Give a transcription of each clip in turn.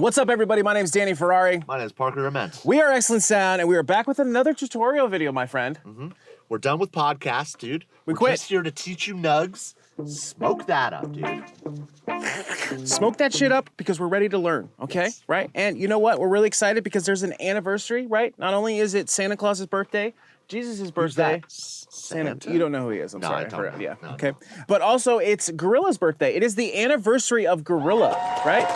What's up, everybody? My name's Danny Ferrari. My name's Parker Ament. We are Excellent Sound, and we are back with another tutorial video, my friend. We're done with podcasts, dude. We're quit. just here to teach you nugs. Smoke that up, dude. Smoke that shit up because we're ready to learn, okay? Yes. Right? And you know what? We're really excited because there's an anniversary, right? Not only is it Santa Claus's birthday, Jesus' birthday. Santa? You don't know who he is. I'm No, sorry. I don't know. Yeah. No, Okay. no. But also, it's Gorilla's birthday. It is the anniversary of Gorilla, right?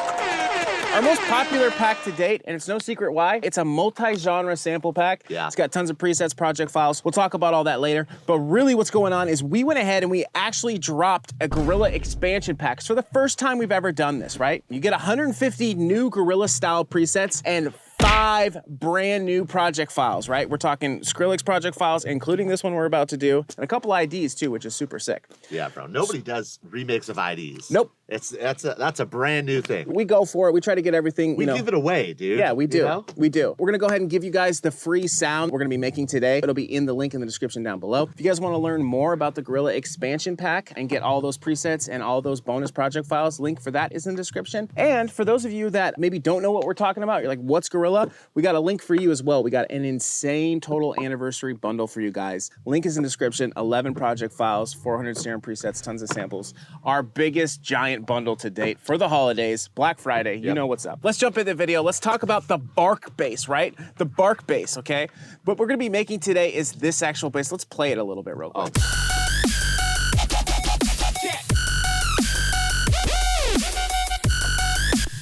Our most popular pack to date, and it's no secret why. It's a multi-genre sample pack. Yeah. It's got tons of presets, project files. We'll talk about all that later. But really what's going on is we went ahead and we actually dropped a Gorilla expansion pack. It's for the first time we've ever done this, right? You get 150 new Gorilla style presets and 5 brand new project files, right? We're talking Skrillex project files, including this one we're about to do, and a couple IDs too, which is super sick. Yeah, bro. Nobody does remakes of IDs. Nope. That's a brand new thing. We go for it. We try to get everything, We give it away, dude. Yeah, we do. You know? We do. We're gonna go ahead and give you guys the free sound we're gonna be making today. It'll be in the link in the description down below. If you guys wanna learn more about the Gorilla expansion pack and get all those presets and all those bonus project files, link for that is in the description. And for those of you that maybe don't know what we're talking about, you're like, what's Gorilla? We got a link for you as well. We got an insane total anniversary bundle for you guys. Link is in the description, 11 project files, 400 Serum presets, tons of samples. Our biggest giant bundle to date for the holidays, Black Friday, you know what's up. Let's jump into the video. Let's talk about the bark bass, right? The bark bass, okay? What we're gonna be making today is this actual bass. Let's play it a little bit real quick.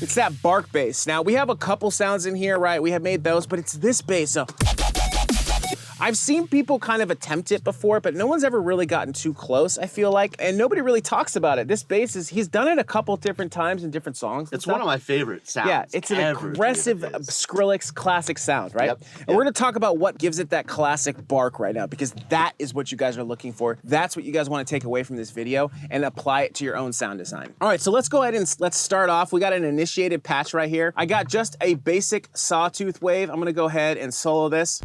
It's that bark bass. Now, we have a couple sounds in here, right? We have made those, but it's this bass. So I've seen people kind of attempt it before, but no one's ever really gotten too close, I feel like, and nobody really talks about it. This bass he's done it a couple different times in different songs. It's one of my favorite sounds. Yeah, it's an aggressive Skrillex classic sound, right? Yep. And we're gonna talk about what gives it that classic bark right now, because that is what you guys are looking for. That's what you guys wanna take away from this video and apply it to your own sound design. All right, so let's go ahead and let's start off. We got an initiated patch right here. I got just a basic sawtooth wave. I'm gonna go ahead and solo this.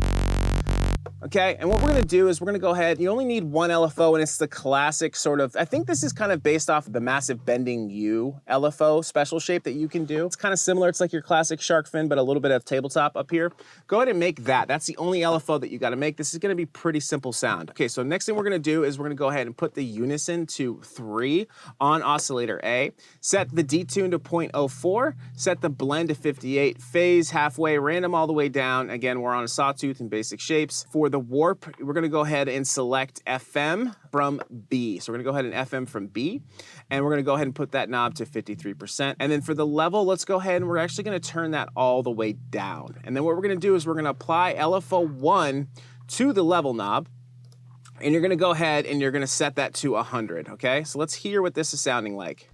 Okay, and what we're gonna do is we're gonna go ahead, you only need one LFO, and it's the classic sort of, I think this is kind of based off of the massive bending U LFO special shape that you can do. It's kind of similar, it's like your classic shark fin, but a little bit of tabletop up here. Go ahead and make that. That's the only LFO that you gotta make. This is gonna be pretty simple sound. Okay, so next thing we're gonna do is we're gonna go ahead and put the unison to 3 on oscillator A, set the detune to 0.04, set the blend to 58, phase halfway, random all the way down. Again, we're on a sawtooth and basic shapes. For the warp, we're gonna go ahead and select FM from B. So we're gonna go ahead and FM from B, and we're gonna go ahead and put that knob to 53%. And then for the level, let's go ahead and we're actually gonna turn that all the way down. And then what we're gonna do is we're gonna apply LFO1 to the level knob, and you're gonna go ahead and you're gonna set that to 100, okay? So let's hear what this is sounding like.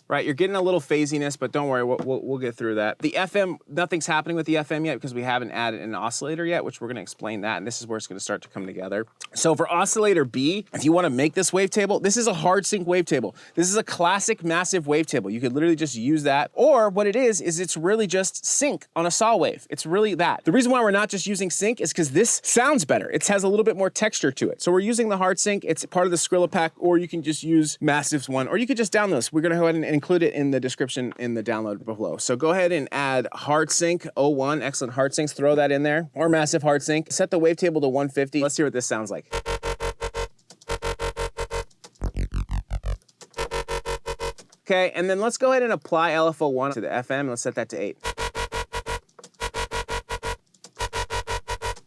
Right, you're getting a little phasiness, but don't worry, we'll get through that. The FM, nothing's happening with the FM yet because we haven't added an oscillator yet, which we're gonna explain that, and this is where it's gonna start to come together. So for oscillator B, if you wanna make this wavetable, this is a hard sync wavetable. This is a classic massive wavetable. You could literally just use that, or what it is it's really just sync on a saw wave. It's really that. The reason why we're not just using sync is because this sounds better. It has a little bit more texture to it. So we're using the hard sync. It's part of the Skrilla pack, or you can just use Massive's one, or you could just download this. We're gonna go ahead and include it in the description in the download below. So go ahead and add hard sync 01, excellent hard syncs, throw that in there, or massive hard sync. Set the wavetable to 150. Let's hear what this sounds like. Okay, and then let's go ahead and apply LFO1 to the FM. Let's set that to 8.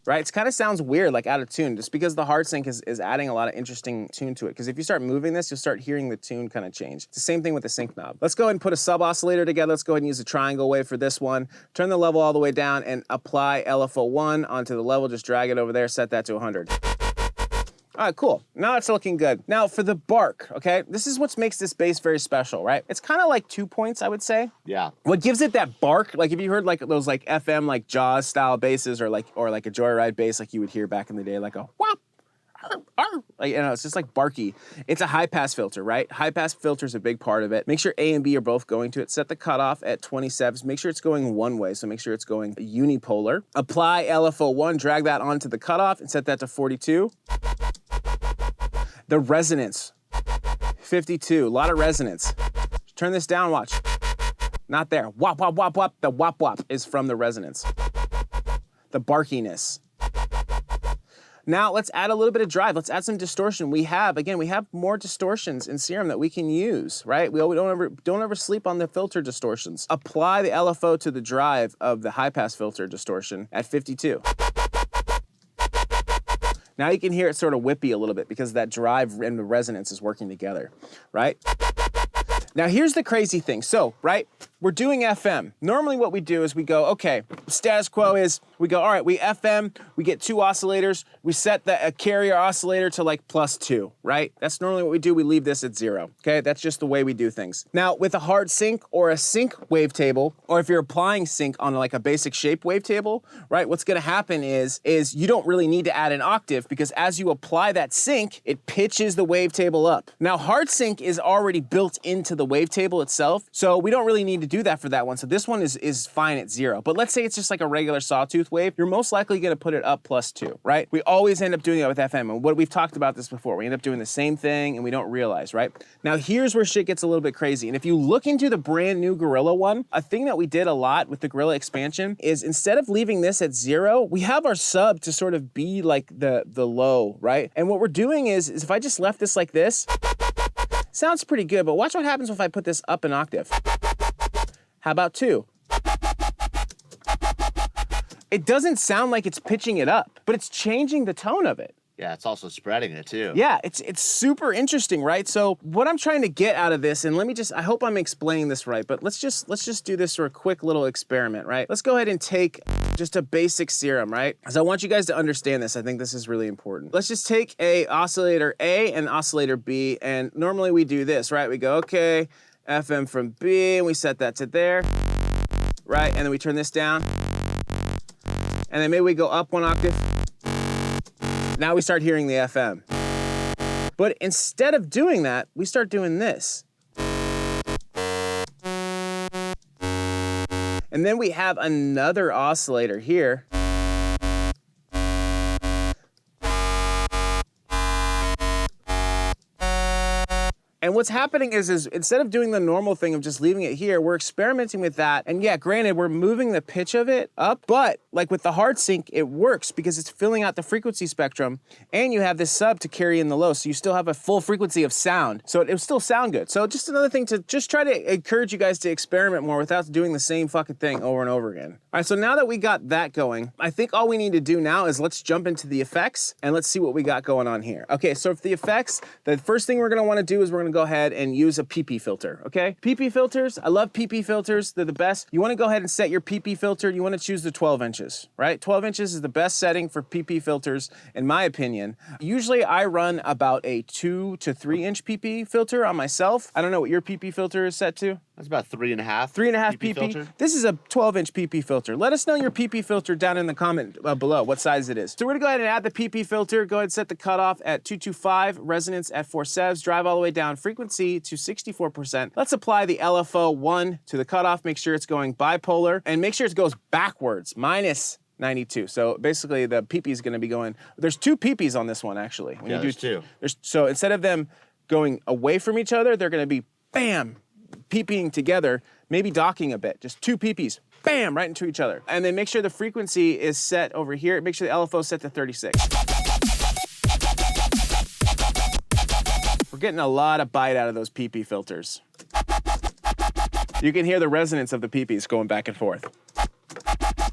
Right, it kind of sounds weird, like out of tune, just because the hard sync is adding a lot of interesting tune to it. Because if you start moving this, you'll start hearing the tune kind of change. It's the same thing with the sync knob. Let's go ahead and put a sub oscillator together. Let's go ahead and use a triangle wave for this one. Turn the level all the way down and apply LFO1 onto the level. Just drag it over there, set that to 100. All right, cool. Now it's looking good. Now for the bark, okay? This is what makes this bass very special, right? It's kind of like 2 points, I would say. Yeah. What gives it that bark, like if you heard like those like FM, like Jaws style basses, or like a Joyride bass like you would hear back in the day, like a whop, like, you know, it's just like barky. It's a high pass filter, right? High pass filter is a big part of it. Make sure A and B are both going to it. Set the cutoff at 27. Make sure it's going one way, so make sure it's going unipolar. Apply LFO1, drag that onto the cutoff and set that to 42. The resonance, 52, a lot of resonance. Turn this down, watch. Not there. Wop, wop, wop, wop. The wop, wop is from the resonance. The barkiness. Now let's add a little bit of drive. Let's add some distortion. We have more distortions in Serum that we can use, right? We don't ever sleep on the filter distortions. Apply the LFO to the drive of the high pass filter distortion at 52. Now you can hear it sort of whippy a little bit because that drive and the resonance is working together, right? Now here's the crazy thing. So, right, we're doing FM. Normally what we do is we go, okay, status quo is we go, all right, we FM, we get 2 oscillators, we set the carrier oscillator to like +2, right? That's normally what we do. We leave this at 0, okay? That's just the way we do things. Now with a hard sync or a sync wavetable, or if you're applying sync on like a basic shape wavetable, right, what's gonna happen is you don't really need to add an octave because as you apply that sync, it pitches the wavetable up. Now hard sync is already built into the wavetable itself, so we don't really need to do that for that one. So this one is fine at 0. But let's say it's just like a regular sawtooth wave, you're most likely gonna put it up +2, right? We always end up doing that with FM, and we've talked about this before. We end up doing the same thing and we don't realize, right? Now here's where shit gets a little bit crazy. And if you look into the brand new Gorilla one, a thing that we did a lot with the Gorilla expansion is instead of leaving this at 0, we have our sub to sort of be like the low, right? And what we're doing is if I just left this like this, sounds pretty good, but watch what happens if I put this up an octave. How about 2? It doesn't sound like it's pitching it up, but it's changing the tone of it. Yeah, it's also spreading it too. Yeah, it's super interesting, right? So what I'm trying to get out of this, and I hope I'm explaining this right, but let's just do this for a quick little experiment, right? Let's go ahead and take just a basic Serum, right? Because I want you guys to understand this. I think this is really important. Let's just take a oscillator A and oscillator B, and normally we do this, right? We go, okay, FM from B, and we set that to there, right? And then we turn this down, and then maybe we go up 1 octave. Now we start hearing the FM. But instead of doing that, we start doing this. And then we have another oscillator here. And what's happening is instead of doing the normal thing of just leaving it here, we're experimenting with that. And yeah, granted, we're moving the pitch of it up, but like with the hard sync, it works because it's filling out the frequency spectrum and you have this sub to carry in the low. So you still have a full frequency of sound. So it'll still sound good. So just another thing to just try to encourage you guys to experiment more without doing the same fucking thing over and over again. All right, so now that we got that going, I think all we need to do now is let's jump into the effects and let's see what we got going on here. Okay, so for the effects, the first thing we're gonna wanna do is we're gonna go ahead and use a PP filter, okay? PP filters, I love PP filters, they're the best. You wanna go ahead and set your PP filter, you wanna choose the 12 inches, right? 12 inches is the best setting for PP filters, in my opinion. Usually I run about a 2 to 3 inch PP filter on myself. I don't know what your PP filter is set to. That's about 3.5. 3.5 PP. filter. This is a 12-inch PP filter. Let us know your PP filter down in the comment below, what size it is. So we're gonna go ahead and add the PP filter. Go ahead and set the cutoff at 225, resonance at 4 sevs, drive all the way down, frequency to 64%. Let's apply the LFO 1 to the cutoff, make sure it's going bipolar, and make sure it goes backwards, minus 92. So basically the PP is gonna be going, there's 2 PPs on this one actually. When Yeah, you do there's 2. So instead of them going away from each other, they're gonna be bam, PPing together, maybe docking a bit, just 2 PPs, bam, right into each other. And then make sure the frequency is set over here. Make sure the LFO is set to 36. We're getting a lot of bite out of those PP filters. You can hear the resonance of the PPs going back and forth.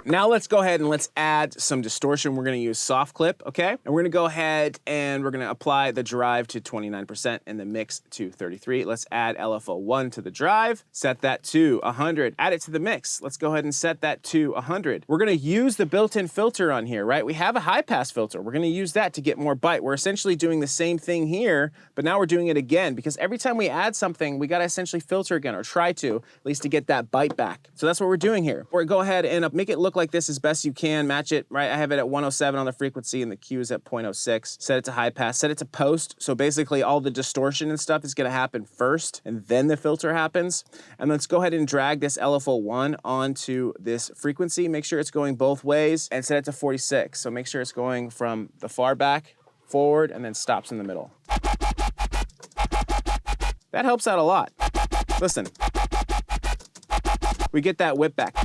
Now let's go ahead and let's add some distortion. We're gonna use soft clip, okay? And we're gonna go ahead and we're gonna apply the drive to 29% and the mix to 33. Let's add LFO 1 to the drive, set that to 100. Add it to the mix. Let's go ahead and set that to 100. We're gonna use the built-in filter on here, right? We have a high pass filter. We're gonna use that to get more bite. We're essentially doing the same thing here, but now we're doing it again because every time we add something, we gotta essentially filter again or try to, at least to get that bite back. So that's what we're doing here. We're gonna go ahead and make it look like this as best you can, match it, right? I have it at 107 on the frequency and the Q is at 0.06. Set it to high pass, set it to post. So basically all the distortion and stuff is gonna happen first and then the filter happens. And let's go ahead and drag this LFO 1 onto this frequency. Make sure it's going both ways and set it to 46. So make sure it's going from the far back, forward, and then stops in the middle. That helps out a lot. Listen. we get that whip back.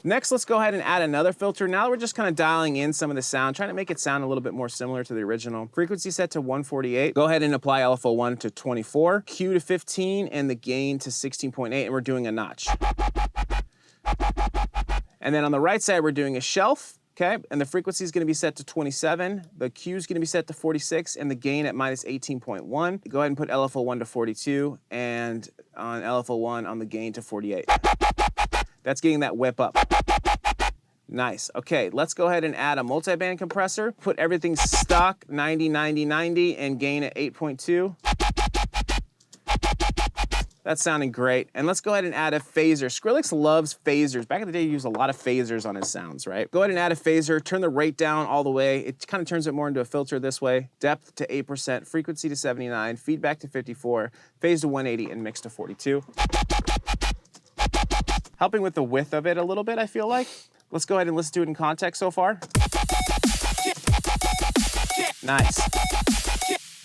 Next, let's go ahead and add another filter. Now we're just kind of dialing in some of the sound, trying to make it sound a little bit more similar to the original. Frequency set to 148. Go ahead and apply LFO1 to 24, Q to 15, and the gain to 16.8, and we're doing a notch. And then on the right side, we're doing a shelf, okay? And the frequency is gonna be set to 27, the Q is gonna be set to 46, and the gain at minus 18.1. Go ahead and put LFO1 to 42, and on LFO1 on the gain to 48. That's getting that whip up. Nice. Okay, let's go ahead and add a multi-band compressor. Put everything stock, 90, 90, 90, and gain at 8.2. That's sounding great. And let's go ahead and add a phaser. Skrillex loves phasers. Back in the day, he used a lot of phasers on his sounds, right? Go ahead and add a phaser, turn the rate down all the way. It kind of turns it more into a filter this way. Depth to 8%, frequency to 79, feedback to 54, phase to 180, and mix to 42. Helping with the width of it a little bit, I feel like. Let's go ahead and listen to it in context so far. Nice.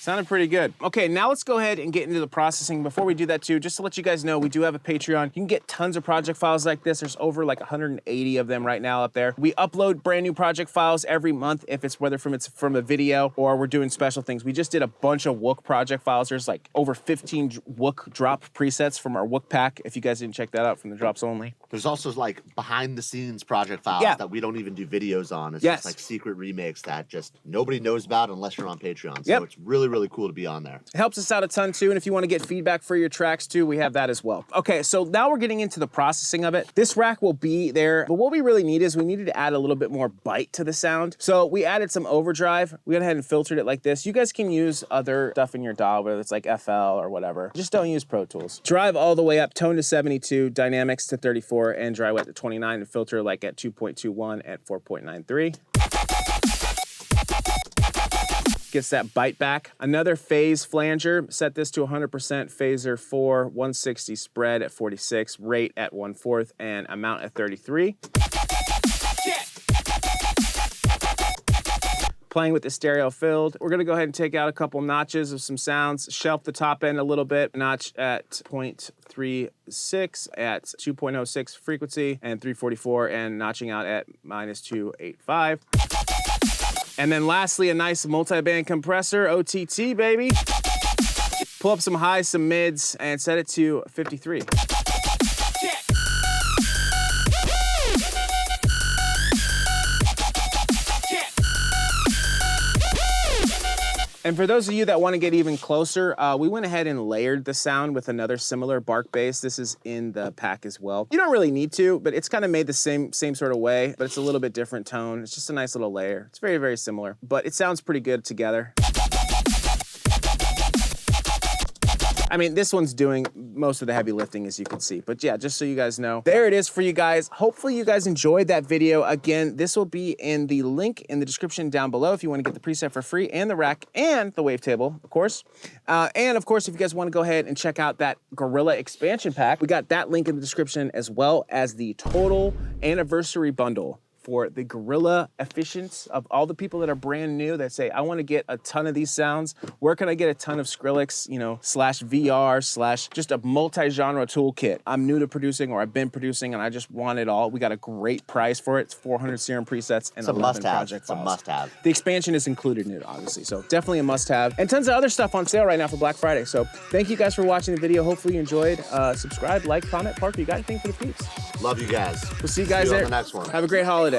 Sounded pretty good. Okay, now let's go ahead and get into the processing. Before we do that too, just to let you guys know, we do have a Patreon. You can get tons of project files like this. There's over like 180 of them right now up there. We upload brand new project files every month, if it's whether it's from a video or we're doing special things. We just did a bunch of Wook project files. There's like over 15 Wook drop presets from our Wook pack, if you guys didn't check that out from the drops only. There's also like behind the scenes project files that we don't even do videos on. It's just like secret remakes that just nobody knows about unless you're on Patreon. So it's really cool to be on there. It helps us out a ton too, and if you want to get feedback for your tracks too, we have that as well. Okay, so now we're getting into the processing of it. This rack will be there, but what we really need is we needed to add a little bit more bite to the sound. So we added some overdrive. We went ahead and filtered it like this. You guys can use other stuff in your DAW, whether it's like FL or whatever. Just don't use Pro Tools. Drive all the way up, tone to 72, dynamics to 34, and dry wet to 29, and filter like at 2.21 at 4.93. Gets that bite back. Another phase flanger, set this to 100%, phaser 4, 160 spread at 46, rate at 1/4, and amount at 33. Playing with the stereo filled. We're gonna go ahead and take out a couple notches of some sounds, shelf the top end a little bit, notch at 0.36 at 2.06 frequency, and 344, and notching out at minus 285. And then lastly, a nice multi-band compressor, OTT, baby. Pull up some highs, some mids, and set it to 53. And for those of you that want to get even closer, we went ahead and layered the sound with another similar bark bass. This is in the pack as well. You don't really need to, but it's kind of made the same sort of way, but it's a little bit different tone. It's just a nice little layer. It's very, very similar, but it sounds pretty good together. I mean, this one's doing most of the heavy lifting, as you can see. But yeah, just so you guys know, there it is for you guys. Hopefully you guys enjoyed that video. Again, this will be in the link in the description down below if you want to get the preset for free, and the rack and the wavetable, of course. And of course, if you guys want to go ahead and check out that Gorilla expansion pack, we got that link in the description, as well as the total anniversary bundle for the Gorilla Efficients. Of all the people that are brand new that say, I want to get a ton of these sounds, where can I get a ton of Skrillex, you know, slash VR, slash just a multi-genre toolkit? I'm new to producing, or I've been producing, and I just want it all. We got a great price for it. It's 400 Serum presets and 11 project files. It's a must-have. The expansion is included in it, obviously, so definitely a must-have. And tons of other stuff on sale right now for Black Friday. So thank you guys for watching the video. Hopefully you enjoyed. Subscribe, like, comment. Parker, you got anything for the peeps? Love you guys. We'll see you guys there. On the next one. Have a great holiday.